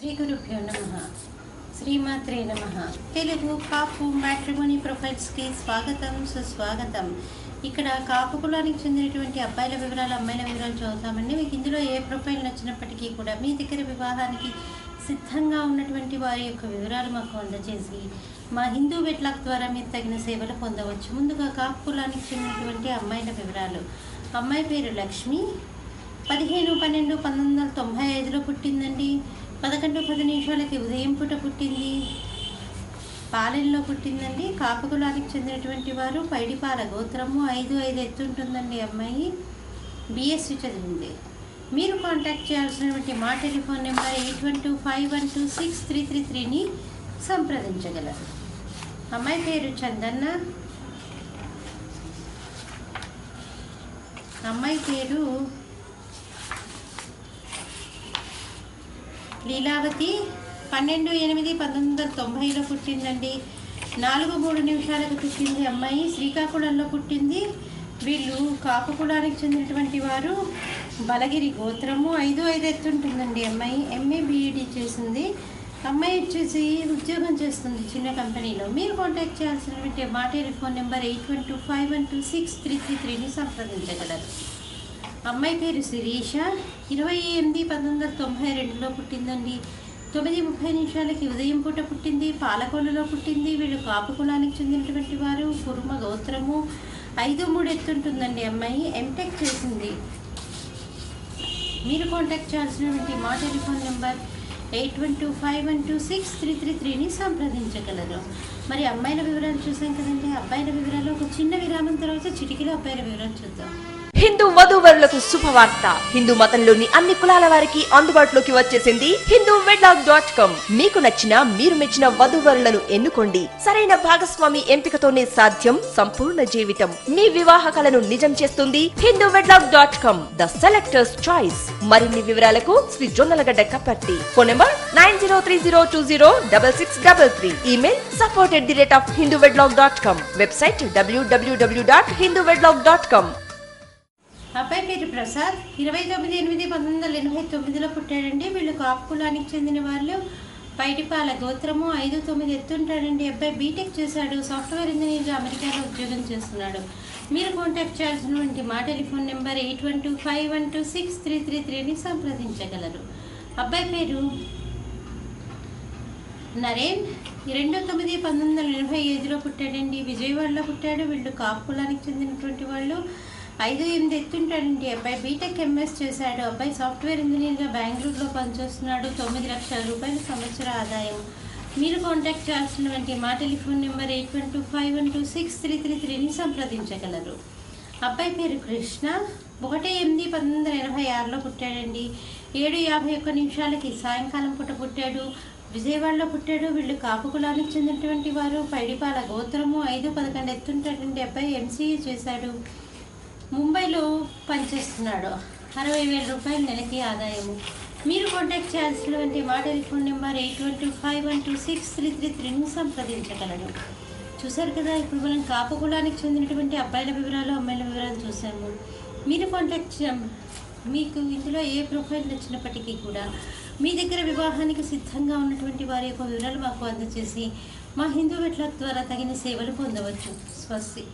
శ్రీ గురుభ్యో నమః. శ్రీమాత్రే నమః. తెలుగు కాపు మ్యాట్రిమోనీ ప్రొఫైల్స్కి స్వాగతం, సుస్వాగతం. ఇక్కడ కాపు కులానికి చెందినటువంటి అబ్బాయిల వివరాలు, అమ్మాయిల వివరాలు చదువుతామండి. మీకు ఇందులో ఏ ప్రొఫైల్ నచ్చినప్పటికీ కూడా మీ దగ్గర వివాహానికి సిద్ధంగా ఉన్నటువంటి వారి యొక్క వివరాలు మాకు అందజేసి మా హిందూ వెట్లాక్ ద్వారా మీరు తగిన సేవలు పొందవచ్చు. ముందుగా కాపు కులానికి చెందినటువంటి అమ్మాయిల వివరాలు. అమ్మాయి పేరు లక్ష్మి. 15/12/1995 పుట్టిందండి. 11:10 ఉదయం పూట పుట్టింది. పాలెంలో పుట్టిందండి. కాపు కులానికి చెందినటువంటి వారు. పైడిపాల గోత్రము. 5'5" ఎత్తుంటుందండి. అమ్మాయి BSc చదివింది. మీరు కాంటాక్ట్ చేయాల్సినటువంటి మా టెలిఫోన్ నెంబర్ 8125126333ని సంప్రదించగలరు. అమ్మాయి పేరు చందన్న. అమ్మాయి పేరు లీలావతి. 12/8/1990 పుట్టిందండి. 4:03 పుట్టింది. అమ్మాయి శ్రీకాకుళంలో పుట్టింది. వీళ్ళు కాపు కులానికి చెందినటువంటి వారు. బలగిరి గోత్రము. 5'5" ఎత్తుంటుందండి. అమ్మాయి MA BEd చేసింది. అమ్మాయి వచ్చేసి ఉద్యోగం చేస్తుంది చిన్న కంపెనీలో. మీరు కాంటాక్ట్ చేయాల్సినటువంటి మా టెలిఫోన్ నెంబర్ 8125126333ని సంప్రదించగలరు. అమ్మాయి పేరు శిరీష. 28/1992 పుట్టిందండి. 9:30 ఉదయం పూట పుట్టింది. పాలకొల్లులో పుట్టింది. వీళ్ళు కాపు కులానికి చెందినటువంటి వారు. కుర్మ గోత్రము. 5'3" ఎత్తుంటుందండి. అమ్మాయి MTech చేసింది. మీరు కాంటాక్ట్ చేయాల్సినటువంటి మా టెలిఫోన్ నెంబర్ 8125126333ని సంప్రదించగలరు. మరి అమ్మాయిల వివరాలు చూసాం కదండి. అబ్బాయిల వివరాలు ఒక చిన్న విరామం తర్వాత చిటికలో అబ్బాయిల వివరాలు చూద్దాం. హిందూ వధూవరులకు శుభవార్త. హిందూ మతంలోని అన్ని కులాల వారికి అందుబాటులోకి వచ్చేసింది hinduwedlock.com. మీకు నచ్చిన, మీరు మెచ్చిన వధూవరులను ఎన్నుకోండి. సరైన భాగస్వామి ఎంపికతోనే సాధ్యం సంపూర్ణ జీవితం. మీ వివాహ కలను నిజం చేస్తుంది hinduwedlock.com, ద సెలెక్టర్స్ చాయిస్. మరిన్ని వివరాలకు Shri Jonnalagadda Kaparthi. Phone number 9030206633. Email support@hinduwedlock.com. Website www.hinduwedlock.com. అబ్బాయి పేరు ప్రసాద్. 29/8/1989 పుట్టాడండి. వీళ్ళు కాపు కులానికి చెందిన వాళ్ళు. పైడిపాల గోత్రము. 5'9" ఎత్తుంటాడండి. అబ్బాయి బీటెక్ చేశాడు. సాఫ్ట్వేర్ ఇంజనీర్గా అమెరికాలో ఉద్యోగం చేస్తున్నాడు. మీరు కాంటాక్ట్ చేయాల్సినటువంటి మా టెలిఫోన్ నెంబర్ 8125126333ని సంప్రదించగలరు. అబ్బాయి పేరు నరేన్. 2/9/1985 పుట్టాడండి. విజయవాడలో పుట్టాడు. వీళ్ళు కాపు కులానికి చెందినటువంటి వాళ్ళు. 5'8" ఎత్తుంటాడండి. అబ్బాయి బీటెక్ MS చేశాడు. అబ్బాయి సాఫ్ట్వేర్ ఇంజనీర్గా బెంగళూరులో పనిచేస్తున్నాడు. 9 లక్షల రూపాయల సంవత్సర ఆదాయం. మీరు కాంటాక్ట్ చేయాల్సినటువంటి మా టెలిఫోన్ నెంబర్ 8125126333ని సంప్రదించగలరు. అబ్బాయి పేరు కృష్ణ. 1/8/1986 పుట్టాడండి. 7:51 సాయంకాలం పూట పుట్టాడు. విజయవాడలో పుట్టాడు. వీళ్ళు కాపు కులానికి చెందినటువంటి వారు. పైడిపాల గోత్రము. 5'11" ఎత్తుంటాడండి. అబ్బాయి MCA చేశాడు. ముంబైలో పనిచేస్తున్నాడు. 60,000 రూపాయలు నెలకి ఆదాయము. మీరు కాంటాక్ట్ చేయాల్సినటువంటి మా టెలిఫోన్ నెంబర్ 8125126333ని సంప్రదించగలరు. చూశారు కదా, ఇప్పుడు మనం కాపు కులానికి చెందినటువంటి అబ్బాయిల వివరాలు, అమ్మాయిల వివరాలు చూసాము. మీరు కాంటాక్ట్ మీకు ఇందులో ఏ ప్రొఫైల్ నచ్చినప్పటికీ కూడా మీ దగ్గర వివాహానికి సిద్ధంగా ఉన్నటువంటి వారి యొక్క వివరాలు మాకు అందజేసి మా హిందూ వెట్లాక్ ద్వారా తగిన సేవలు పొందవచ్చు. స్వస్తి.